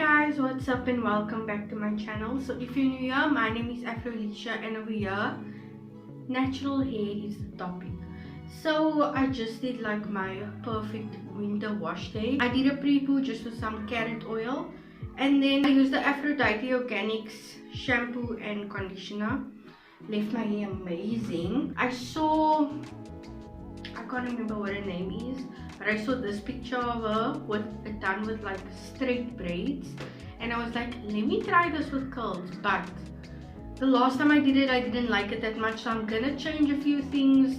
guys, what's up and welcome back to my channel. So if you're new here, my name is Afro-Alicia and over here, natural hair is the topic. So I just did like my perfect winter wash day. I did a pre-poo just with some carrot oil, and then I used the Aphrodite Organics shampoo and conditioner. Left my hair amazing. I can't remember what her name is, but I saw this picture of her with it done with like straight braids, and I was like, let me try this with curls. But the last time I did it, I didn't like it that much, so I'm gonna change a few things.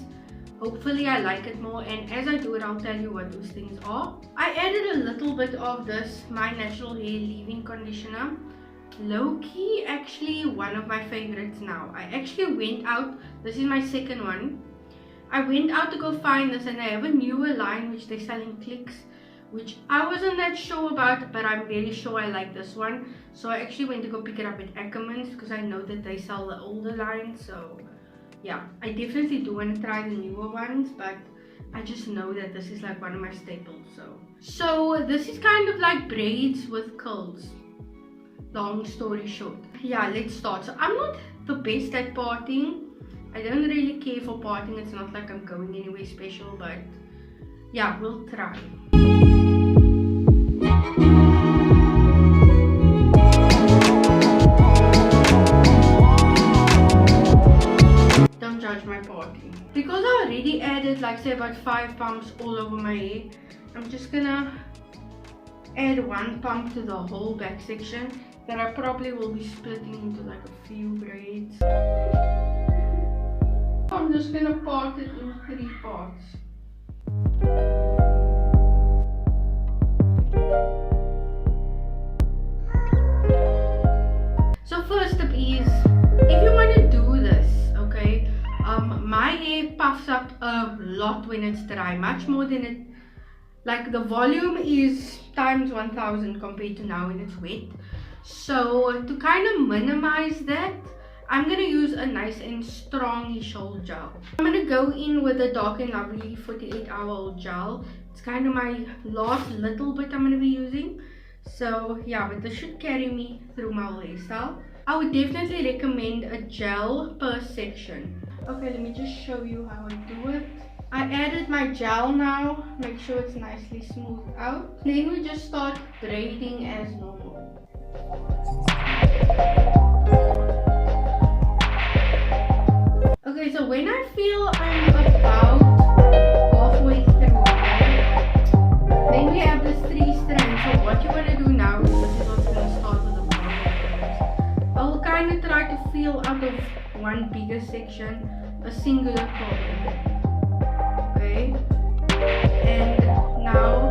Hopefully I like it more, and as I do it, I'll tell you what those things are. I added a little bit of this My Natural Hair leave-in conditioner. Low-key, actually one of my favorites now. I actually went out, this is my second one. I went out to go find this, and they have a newer line which they sell in Clicks, which I wasn't that sure about, but I'm very sure I like this one. So I actually went to go pick it up at Ackermans because I know that they sell the older line. So yeah, I definitely do want to try the newer ones, but I just know that this is like one of my staples. So this is kind of like braids with curls. Long story short, yeah, let's start. So I'm not the best at parting. I don't really care for parting. It's not like I'm going anywhere special, but yeah, we'll try. Don't judge my parting. Because I already added like say about 5 pumps all over my hair, I'm just gonna add 1 pump to the whole back section that I probably will be splitting into like a few braids. I'm just gonna part it in 3 parts. So first step is, if you want to do this, okay, my hair puffs up a lot when it's dry, much more than it, like the volume is times 1000 compared to now when it's wet. So to kind of minimize that, I'm going to use a nice and strongish old gel. I'm going to go in with the Dark and Lovely 48-hour old gel. It's kind of my last little bit I'm going to be using. So yeah, but this should carry me through my whole hairstyle. I would definitely recommend a gel per section. Okay, let me just show you how I do it. I added my gel now. Make sure it's nicely smoothed out. Then we just start braiding as normal. Okay, so when I feel I'm about halfway through, okay, then we have this 3 strands. So what you want to do now is, this is what's going to start with the bottom. I'll kind of try to feel out of one bigger section a singular curl. Okay, and now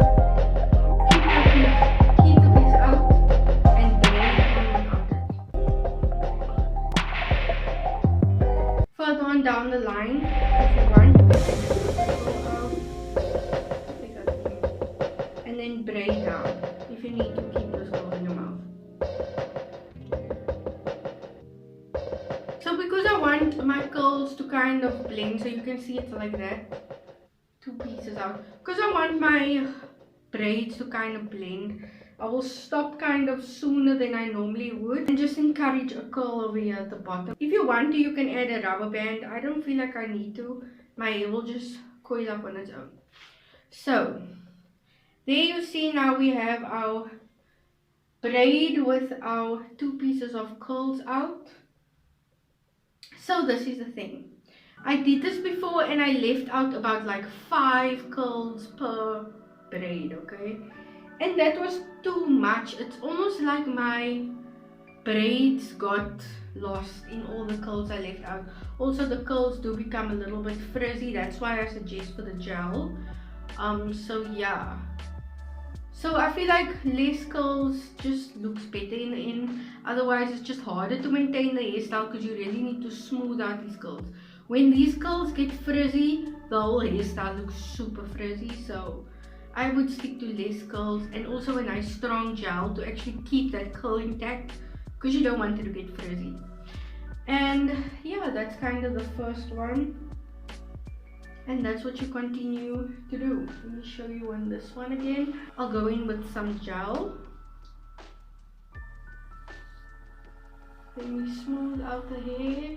keep the piece out and braid on it. Further on down the line, if you want, and then braid down if you need to keep those curls in your mouth. So because I want my curls to kind of blend, so you can see it's like that, 2 pieces out, because I want my braids to kind of blend, I will stop kind of sooner than I normally would and just encourage a curl over here at the bottom. If you want to, you can add a rubber band. I don't feel like I need to. My hair will just coil up on its own. So there you see, now we have our braid with our 2 pieces of curls out. So this is the thing. I did this before and I left out about like 5 curls per braid, okay? And that was too much. It's almost like my braids got lost in all the curls I left out. Also the curls do become a little bit frizzy. That's why I suggest for the gel. So yeah. So I feel like less curls just looks better in the end. Otherwise it's just harder to maintain the hairstyle because you really need to smooth out these curls. When these curls get frizzy, the whole hairstyle looks super frizzy. So I would stick to less curls, and also a nice strong gel to actually keep that curl intact because you don't want it to get frizzy. And yeah, that's kind of the first one. And that's what you continue to do. Let me show you on this one again. I'll go in with some gel. Then we smooth out the hair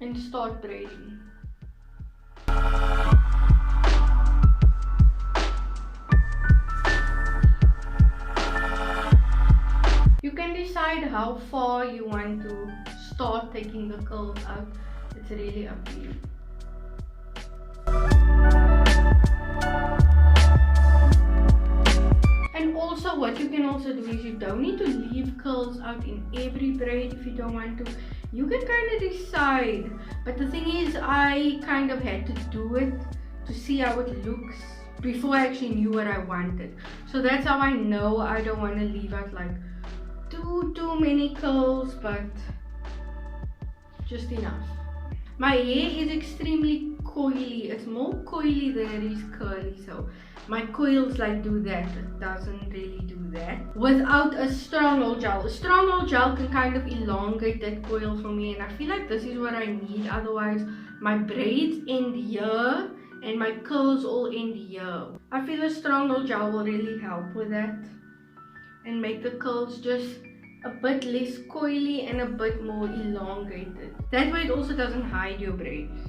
and start braiding. You can decide how far you want to start taking the curls out. It's really up to you. And also what you can also do is you don't need to leave curls out in every braid if you don't want to. You can kind of decide, but the thing is I kind of had to do it to see how it looks before I actually knew what I wanted. So that's how I know I don't want to leave out like too many curls, but just enough. My hair is extremely coily. It's more coily than it is curly, so my coils like do that. It doesn't really do that without a stronghold gel. A stronghold gel can kind of elongate that coil for me, and I feel like this is what I need. Otherwise my braids end here and my curls all end here. I feel a stronghold gel will really help with that and make the curls just a bit less coily and a bit more elongated. That way it also doesn't hide your braids.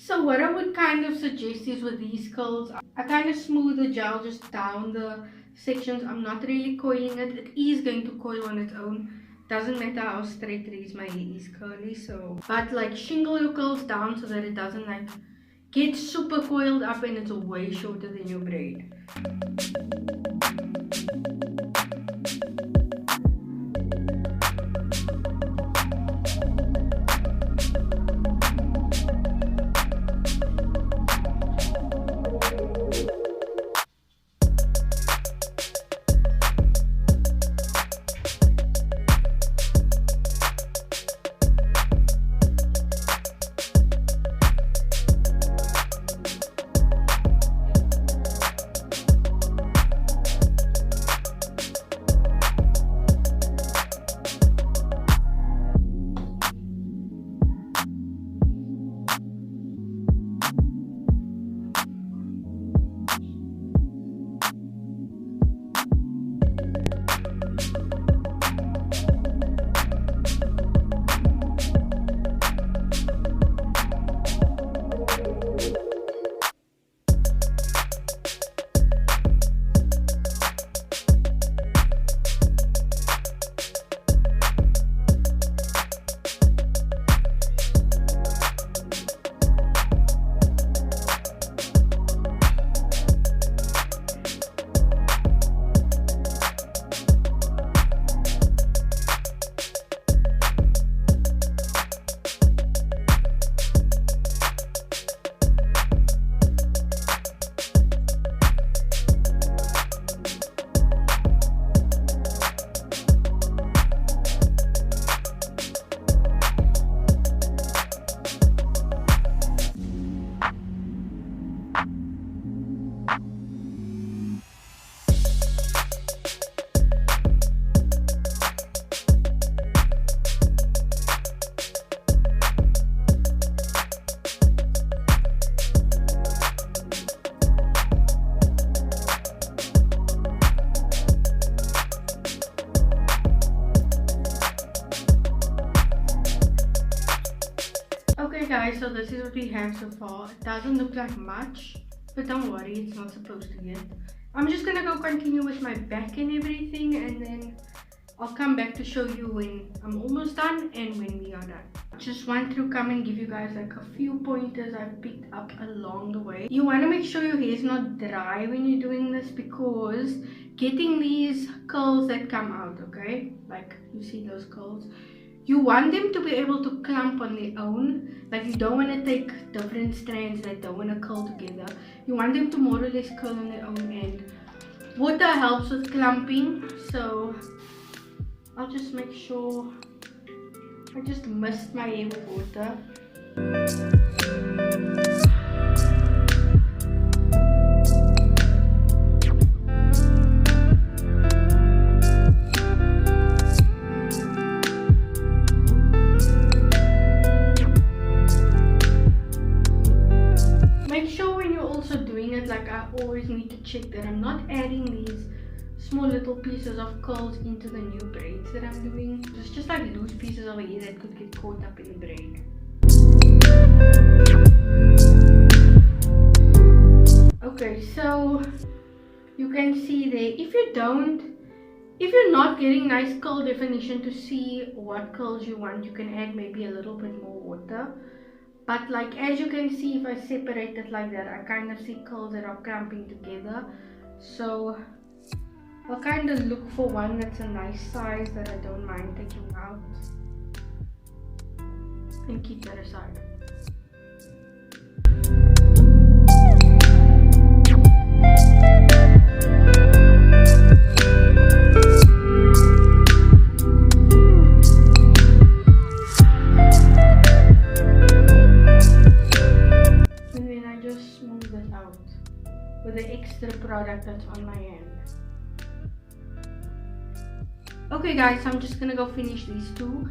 So what I would kind of suggest is with these curls, I kind of smooth the gel just down the sections. I'm not really coiling it. It is going to coil on its own. Doesn't matter how straight it is, my hair is curly. So, but like shingle your curls down so that it doesn't like get super coiled up and it's way shorter than your braid. Guys, so this is what we have so far. It doesn't look like much, but don't worry, it's not supposed to yet. I'm just gonna go continue with my back and everything, and then I'll come back to show you when I'm almost done and when we are done. Just want to come and give you guys like a few pointers I've picked up along the way. You want to make sure your hair is not dry when you're doing this, because getting these curls that come out, okay, like you see those curls, you want them to be able to clump on their own. Like you don't want to take different strands that don't want to curl together. You want them to more or less curl on their own, and water helps with clumping. So I'll just make sure I just mist my hair with water. Make sure when you're also doing it, like I always need to check that I'm not adding these small little pieces of curls into the new braids that I'm doing. It's just like loose pieces over here that could get caught up in the braid. Okay, so you can see there, if you're not getting nice curl definition to see what curls you want, you can add maybe a little bit more water. But like as you can see, if I separate it like that, I kind of see curls that are clumping together. So I'll kind of look for one that's a nice size that I don't mind taking out and keep that aside. And then I just smooth it out with the extra product that's on my hand. Okay guys, so I'm just gonna go finish these two,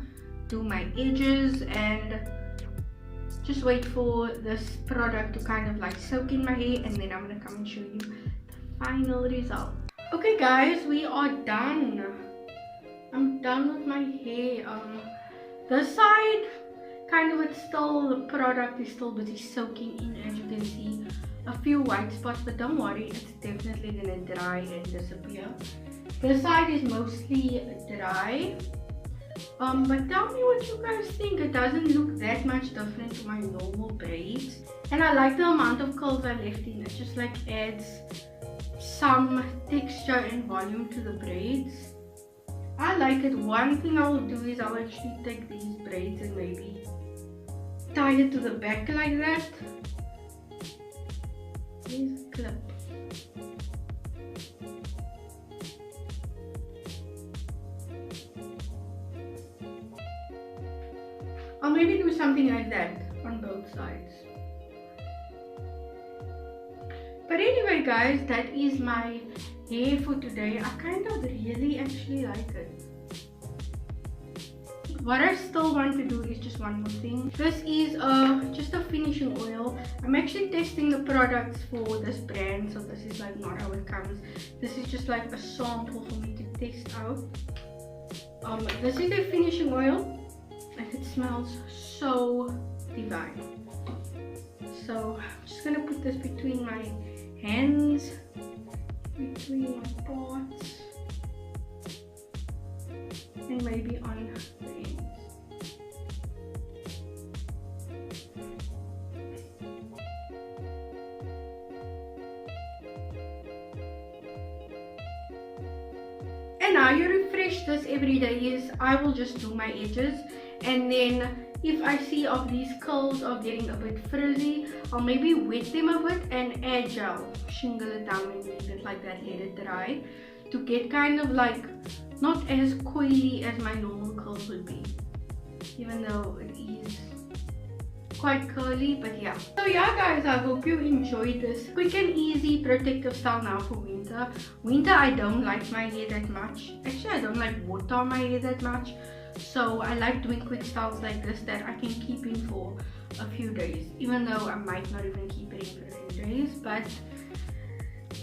do my edges, and just wait for this product to kind of like soak in my hair, and then I'm gonna come and show you the final result. Okay guys, we are done. I'm done with my hair. This side, kind of, it's still, the product is still busy soaking in, as you can see. A few white spots, but don't worry, it's definitely gonna dry and disappear. This side is mostly dry. But tell me what you guys think. It doesn't look that much different to my normal braids. And I like the amount of curls I left in. It just like adds some texture and volume to the braids. I like it. One thing I will do is I'll actually take these braids and maybe tie it to the back like that. Here's a clip. I'll maybe do something like that on both sides. But anyway guys, that is my hair for today. I kind of really actually like it. What I still want to do is just one more thing. This is just a finishing oil. I'm actually testing the products for this brand, so this is like not how it comes. This is just like a sample for me to test out. This is a finishing oil. And it smells so divine. So I'm just gonna put this between my hands, between my parts, and maybe on the ends. And now you refresh this every day. Is I will just do my edges. And then if I see of these curls are getting a bit frizzy, I'll maybe wet them a bit and add gel, shingle it down and leave it like that, let it dry, to get kind of like not as coily as my normal curls would be, even though it is quite curly. But yeah, so yeah guys, I hope you enjoyed this quick and easy protective style now for winter. I don't like my hair that much. Actually, I don't like water on my hair that much. So I like doing quick styles like this that I can keep in for a few days, even though I might not even keep it in for a few days. But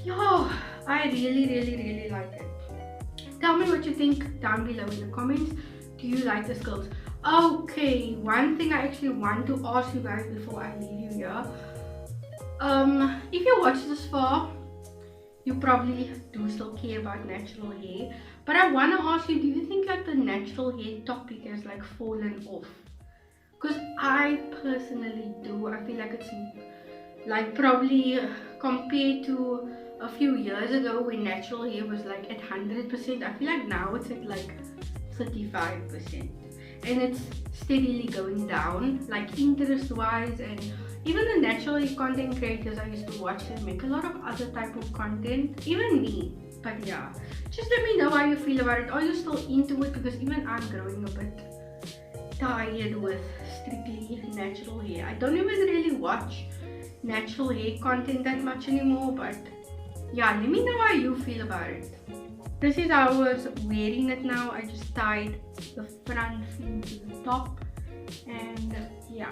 yeah, I really like it. Tell me what you think down below in the comments. Do you like this, girls? Okay, one thing I actually want to ask you guys before I leave you here. If you watch this far, you probably do still care about natural hair. But I want to ask you, do you think like the natural hair topic has like fallen off? Because I personally do. I feel like it's like probably compared to a few years ago when natural hair was like at 100%, I feel like now it's at like 35%. And it's steadily going down, like interest wise, and even the natural hair content creators I used to watch, them make a lot of other type of content, even me. But yeah, just let me know how you feel about it. Are you still into it? Because even I'm growing a bit tired with strictly natural hair. I don't even really watch natural hair content that much anymore, but yeah, let me know how you feel about it. This is how I was wearing it now. I just tied the front fin to the top, and yeah,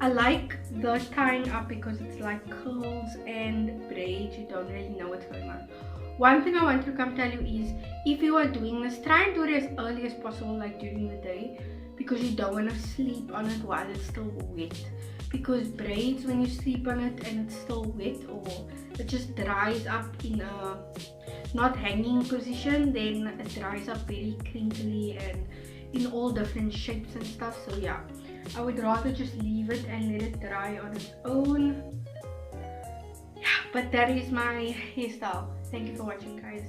I like the tying up because it's like curls and braids. You don't really know what's going on. One thing I want to come tell you is, if you are doing this, try and do it as early as possible, like during the day, because you don't want to sleep on it while it's still wet. Because braids, when you sleep on it and it's still wet, or it just dries up in a not hanging position, then it dries up very crinkly and in all different shapes and stuff. So yeah, I would rather just leave it and let it dry on its own. Yeah, but that is my hairstyle. Thank you for watching, guys.